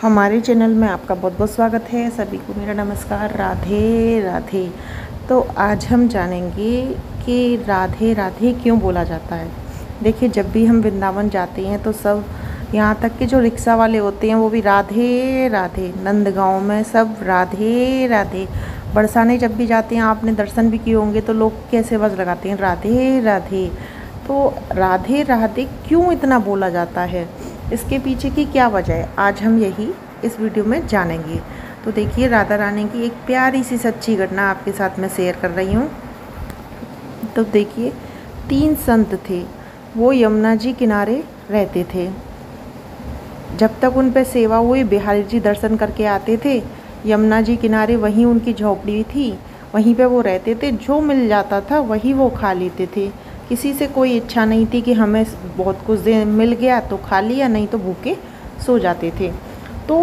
हमारे चैनल में आपका बहुत बहुत स्वागत है। सभी को मेरा नमस्कार। राधे राधे। तो आज हम जानेंगे कि राधे राधे क्यों बोला जाता है। देखिए, जब भी हम वृंदावन जाते हैं तो सब, यहाँ तक कि जो रिक्शा वाले होते हैं वो भी राधे राधे। नंदगांव में सब राधे राधे। बरसाने जब भी जाते हैं, आपने दर्शन भी किए होंगे, तो लोग कैसे आवाज़ लगाते हैं, राधे राधे। तो राधे राधे क्यों इतना बोला जाता है, इसके पीछे की क्या वजह है, आज हम यही इस वीडियो में जानेंगे। तो देखिए, राधा रानी की एक प्यारी सी सच्ची घटना आपके साथ मैं शेयर कर रही हूँ। तो देखिए, 3 संत थे, वो यमुना जी किनारे रहते थे। जब तक उन पे सेवा हुई, बिहारी जी दर्शन करके आते थे। यमुना जी किनारे वहीं उनकी झोपड़ी थी, वहीं पे वो रहते थे। जो मिल जाता था वही वो खा लेते थे। किसी से कोई इच्छा नहीं थी कि हमें बहुत कुछ मिल गया तो खा लिया, नहीं तो भूखे सो जाते थे। तो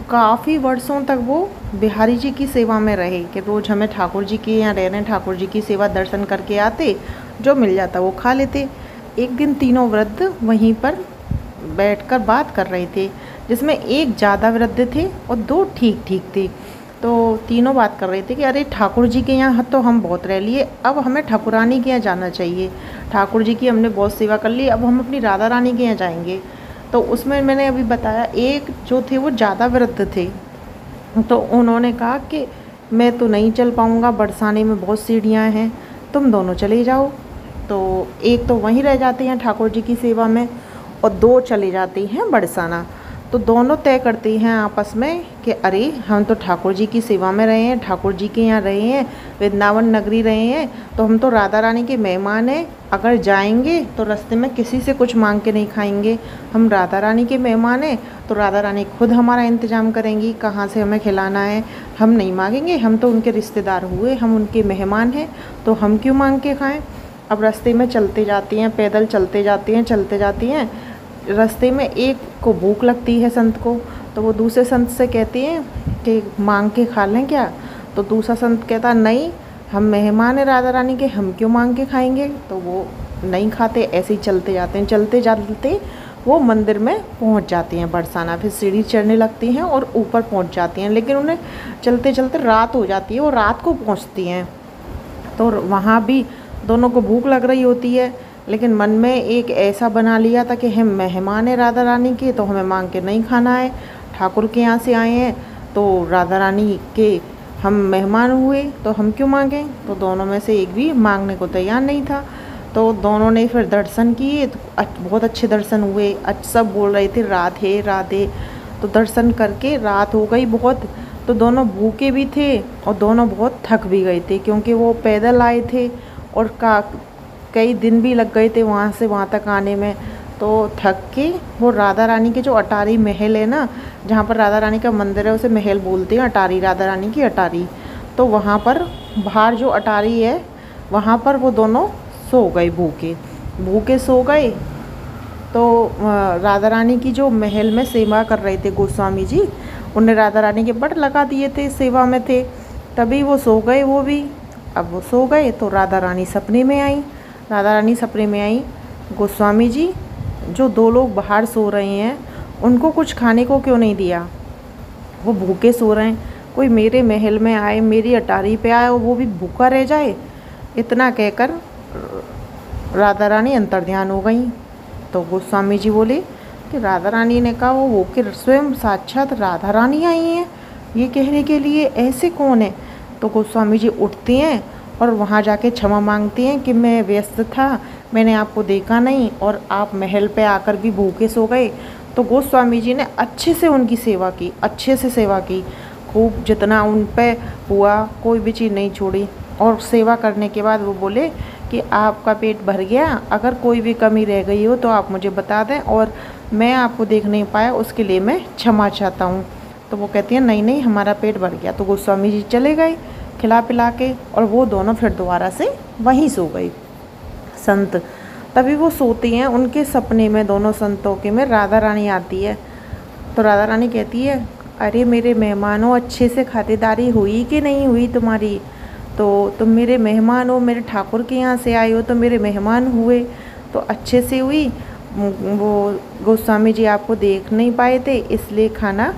काफ़ी वर्षों तक वो बिहारी जी की सेवा में रहे कि रोज़ हमें ठाकुर जी के यहाँ रह रहे हैं, ठाकुर जी की सेवा दर्शन करके आते, जो मिल जाता वो खा लेते। एक दिन तीनों वृद्ध वहीं पर बैठकर बात कर रहे थे, जिसमें एक ज़्यादा वृद्ध थे और 2 ठीक ठीक थे। तो तीनों बात कर रहे थे कि अरे, ठाकुर जी के यहाँ तो हम बहुत रह लिए, अब हमें ठाकुरानी के यहाँ जाना चाहिए। ठाकुर जी की हमने बहुत सेवा कर ली, अब हम अपनी राधा रानी के यहाँ जाएंगे। तो उसमें मैंने अभी बताया, एक जो थे वो ज़्यादा वृद्ध थे, तो उन्होंने कहा कि मैं तो नहीं चल पाऊँगा, बरसाने में बहुत सीढ़ियाँ हैं, तुम दोनों चले जाओ। तो एक तो वहीं रह जाते हैं ठाकुर जी की सेवा में, और 2 चले जाते हैं बरसाना। तो दोनों तय करते हैं आपस में कि अरे, हम तो ठाकुर जी की सेवा में रहे हैं, ठाकुर जी के यहाँ रहे हैं, वृंदावन नगरी रहे हैं, तो हम तो राधा रानी के मेहमान हैं। अगर जाएंगे तो रास्ते में किसी से कुछ मांग के नहीं खाएंगे। हम राधा रानी के मेहमान हैं, तो राधा रानी खुद हमारा इंतजाम करेंगी, कहाँ से हमें खिलाना है। हम नहीं मांगेंगे, हम तो उनके रिश्तेदार हुए, हम उनके मेहमान हैं, तो हम क्यों मांग के खाएँ। अब रास्ते में चलते जाती हैं, पैदल चलते जाती हैं। रास्ते में एक को भूख लगती है संत को, तो वो दूसरे संत से कहती हैं कि मांग के खा लें क्या। तो दूसरा संत कहता नहीं, हम मेहमान हैं राधा रानी के, हम क्यों मांग के खाएंगे। तो वो नहीं खाते, ऐसे ही चलते जाते हैं। चलते चलते वो मंदिर में पहुंच जाती हैं बरसाना। फिर सीढ़ी चढ़ने लगती हैं और ऊपर पहुंच जाती हैं, लेकिन उन्हें चलते चलते रात हो जाती है, वो रात को पहुँचती हैं। तो वहाँ भी दोनों को भूख लग रही होती है, लेकिन मन में एक ऐसा बना लिया था कि हम मेहमान हैं राधा रानी के, तो हमें मांग के नहीं खाना है। ठाकुर के यहाँ से आए हैं, तो राधा रानी के हम मेहमान हुए, तो हम क्यों मांगें। तो दोनों में से एक भी मांगने को तैयार नहीं था। तो दोनों ने फिर दर्शन किए, तो बहुत अच्छे दर्शन हुए। सब बोल रहे थे राधे राधे। तो दर्शन करके रात हो गई बहुत। तो दोनों भूखे भी थे और दोनों बहुत थक भी गए थे, क्योंकि वो पैदल आए थे और कई दिन भी लग गए थे वहाँ से वहाँ तक आने में। तो थक के वो राधा रानी के जो अटारी महल है ना, जहाँ पर राधा रानी का मंदिर है, उसे महल बोलते हैं, अटारी, राधा रानी की अटारी। तो वहाँ पर बाहर जो अटारी है, वहाँ पर वो दोनों सो गए, भूखे सो गए। तो राधा रानी की जो महल में सेवा कर रहे थे गोस्वामी जी, उन्हें राधा रानी के बट लगा दिए थे, सेवा में थे, तभी वो सो गए वो भी। अब वो सो गए तो राधा रानी सपने में आई। गोस्वामी जी, जो 2 लोग बाहर सो रहे हैं, उनको कुछ खाने को क्यों नहीं दिया, वो भूखे सो रहे हैं, कोई मेरे महल में आए, मेरी अटारी पे आए और वो भी भूखा रह जाए। इतना कहकर राधा रानी अंतर्ध्यान हो गई। तो गोस्वामी जी बोले कि राधा रानी ने कहा, वो कि स्वयं साक्षात राधा रानी आई हैं ये कहने के लिए, ऐसे कौन है। तो गोस्वामी जी उठते हैं और वहाँ जाके क्षमा मांगते हैं कि मैं व्यस्त था, मैंने आपको देखा नहीं, और आप महल पे आकर भी भूखे सो गए। तो गोस्वामी जी ने अच्छे से उनकी सेवा की, अच्छे से सेवा की, खूब जितना उन पे हुआ, कोई भी चीज़ नहीं छोड़ी। और सेवा करने के बाद वो बोले कि आपका पेट भर गया, अगर कोई भी कमी रह गई हो तो आप मुझे बता दें, और मैं आपको देख नहीं पाया उसके लिए मैं क्षमा चाहता हूँ। तो वो कहती हैं नहीं नहीं, हमारा पेट भर गया। तो गोस्वामी जी चले गए खिला पिला के, और वो दोनों फिर दोबारा से वहीं सो गए संत। तभी वो सोती हैं, उनके सपने में, दोनों संतों के में राधा रानी आती है। तो राधा रानी कहती है, अरे मेरे मेहमानों, अच्छे से खातिरदारी हुई कि नहीं हुई तुम्हारी। तो तुम मेरे मेहमान हो, मेरे ठाकुर के यहाँ से आए हो, तो मेरे मेहमान हुए, तो अच्छे से हुई। वो गोस्वामी जी आपको देख नहीं पाए थे, इसलिए खाना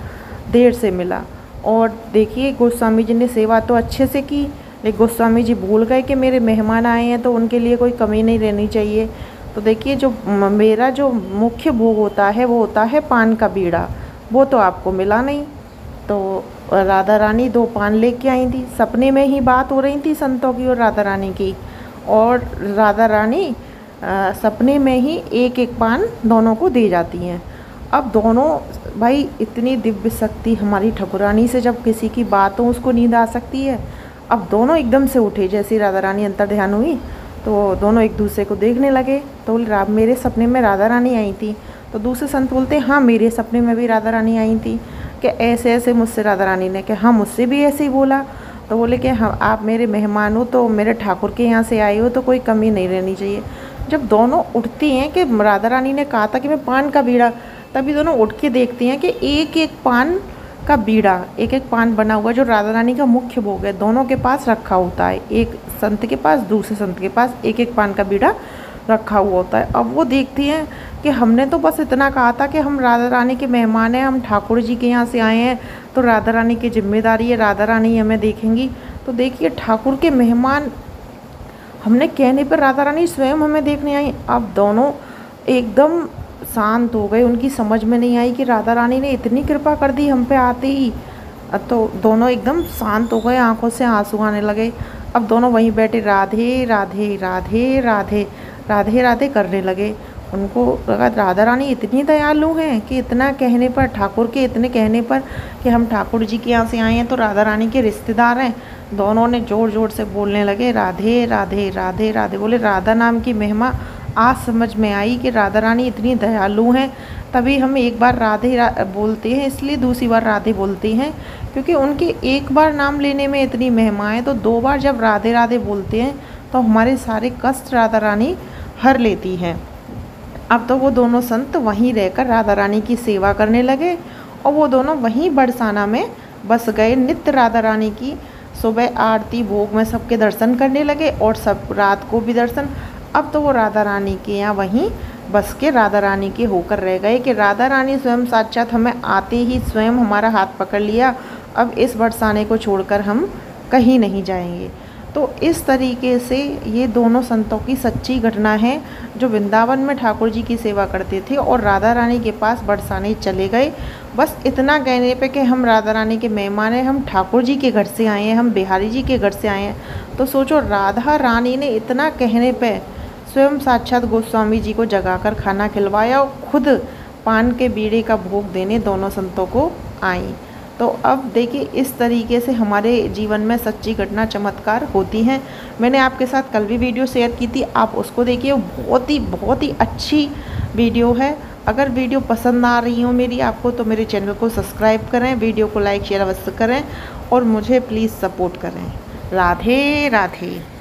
देर से मिला। और देखिए गोस्वामी जी ने सेवा तो अच्छे से की, लेकिन गोस्वामी जी भूल गए कि मेरे मेहमान आए हैं तो उनके लिए कोई कमी नहीं रहनी चाहिए। तो देखिए जो मेरा जो मुख्य भोग होता है वो होता है पान का बीड़ा, वो तो आपको मिला नहीं। तो राधा रानी 2 पान लेके आई थी, सपने में ही बात हो रही थी संतों की और राधा रानी की, और राधा रानी सपने में ही एक एक पान दोनों को दे जाती हैं। अब दोनों भाई इतनी दिव्य शक्ति हमारी ठाकुरानी से जब किसी की बात हो उसको नींद आ सकती है। अब दोनों एकदम से उठे, जैसे राधा रानी अंतर ध्यान हुई तो दोनों एक दूसरे को देखने लगे। तो मेरे सपने में राधा रानी आई थी। तो दूसरे संत बोलते हाँ मेरे सपने में भी राधा रानी आई थी। कि ऐसे ऐसे मुझसे राधा रानी ने, कि हाँ मुझसे भी ऐसे ही बोला। तो बोले कि हाँ आप मेरे मेहमान हो, तो मेरे ठाकुर के यहाँ से आए हो तो कोई कमी नहीं रहनी चाहिए। जब दोनों उठती हैं कि राधा रानी ने कहा था कि मैं पान का बीड़ा, तभी दोनों उठ के देखती हैं कि एक एक पान का बीड़ा, एक एक पान बना हुआ जो राधा रानी का मुख्य भोग है दोनों के पास रखा होता है। एक संत के पास, दूसरे संत के पास एक एक पान का बीड़ा रखा हुआ होता है। अब वो देखती हैं कि हमने तो बस इतना कहा था कि हम राधा रानी के मेहमान हैं, हम ठाकुर जी के यहाँ से आए हैं, तो राधा रानी की जिम्मेदारी है, राधा रानी हमें देखेंगी। तो देखिए ठाकुर के मेहमान हमने कहने पर राधा रानी स्वयं हमें देखने आई। अब दोनों एकदम शांत हो गए, उनकी समझ में नहीं आई कि राधा रानी ने इतनी कृपा कर दी हम पे आते ही। तो दोनों एकदम शांत हो गए, आंखों से आंसू आने लगे। अब दोनों वहीं बैठे राधे राधे राधे राधे राधे राधे करने लगे। उनको लगा राधा रानी इतनी दयालु हैं कि इतना कहने पर, ठाकुर के इतने कहने पर कि हम ठाकुर जी के यहाँ से आए हैं तो राधा रानी के रिश्तेदार हैं। दोनों ने ज़ोर ज़ोर से बोलने लगे राधे राधे राधे राधे। बोले राधा नाम की महिमा आज समझ में आई कि राधा रानी इतनी दयालु हैं। तभी हम एक बार राधे बोलते हैं, इसलिए दूसरी बार राधे बोलते हैं, क्योंकि उनके एक बार नाम लेने में इतनी महिमा है। तो 2 बार जब राधे राधे बोलते हैं तो हमारे सारे कष्ट राधा रानी हर लेती हैं। अब तो वो दोनों संत वहीं रहकर राधा रानी की सेवा करने लगे, और वो दोनों वहीं बरसाना में बस गए। नित्य राधा रानी की सुबह आरती भोग में सबके दर्शन करने लगे, और सब रात को भी दर्शन। अब तो वो राधा रानी के यहाँ वहीं बस के राधा रानी के होकर रह गए कि राधा रानी स्वयं साक्षात हमें आते ही स्वयं हमारा हाथ पकड़ लिया, अब इस बरसाने को छोड़कर हम कहीं नहीं जाएंगे। तो इस तरीके से ये दोनों संतों की सच्ची घटना है, जो वृंदावन में ठाकुर जी की सेवा करते थे और राधा रानी के पास बरसाने चले गए। बस इतना कहने पे कि हम राधा रानी के मेहमान हैं, हम ठाकुर जी के घर से आए हैं, हम बिहारी जी के घर से आए हैं। तो सोचो राधा रानी ने इतना कहने पे स्वयं साक्षात गोस्वामी जी को जगाकर खाना खिलवाया और खुद पान के बीड़े का भोग देने दोनों संतों को आई। तो अब देखिए इस तरीके से हमारे जीवन में सच्ची घटना चमत्कार होती हैं। मैंने आपके साथ कल भी वीडियो शेयर की थी, आप उसको देखिए, बहुत ही अच्छी वीडियो है। अगर वीडियो पसंद आ रही हो मेरी आपको, तो मेरे चैनल को सब्सक्राइब करें, वीडियो को लाइक शेयर अवश्य करें और मुझे प्लीज़ सपोर्ट करें। राधे राधे।